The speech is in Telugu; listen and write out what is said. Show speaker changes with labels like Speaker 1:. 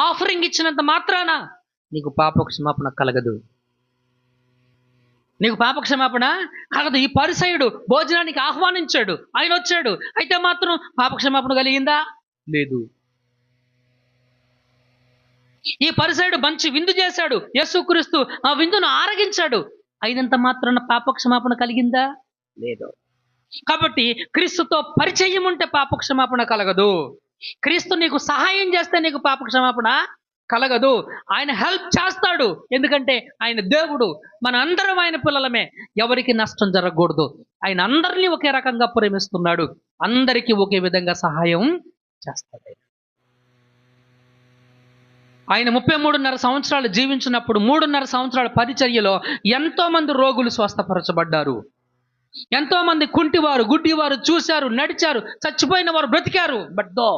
Speaker 1: ఆఫరింగ్ ఇచ్చినంత మాత్రాన నీకు పాపక్షమాపణ కలగదు. నీకు పాపక్షమాపణ కలగదు. ఈ పరిసయుడు భోజనానికి ఆహ్వానించాడు, ఆయన వచ్చాడు, అయితే మాత్రం పాపక్షమాపణ కలిగిందా? లేదు. ఈ పరిసయుడు మంచి విందు చేశాడు, యేసుక్రీస్తు ఆ విందును ఆరగించాడు, అయినంత మాత్రాన పాపక్షమాపణ కలిగిందా? లేదు. కాబట్టి క్రీస్తుతో పరిచయం ఉంటే పాపక్షమాపణ కలగదు. క్రీస్తు నీకు సహాయం చేస్తే నీకు పాపక్షమాపణ కలగదు. ఆయన హెల్ప్ చేస్తాడు, ఎందుకంటే ఆయన దేవుడు, మన అందరం ఆయన పిల్లలమే, ఎవరికి నష్టం జరగకూడదు. ఆయన అందరినీ ఒకే రకంగా ప్రేమిస్తున్నాడు, అందరికీ ఒకే విధంగా సహాయం చేస్తాడు. ఆయన 33.5 సంవత్సరాలు జీవించినప్పుడు 3.5 సంవత్సరాల పరిచర్యలో ఎంతో మంది రోగులు స్వస్థపరచబడ్డారు. ఎంతో మంది కుంటివారు, గుడ్డివారు చూశారు, నడిచారు, చచ్చిపోయిన వారు బ్రతికారు. బట్ దో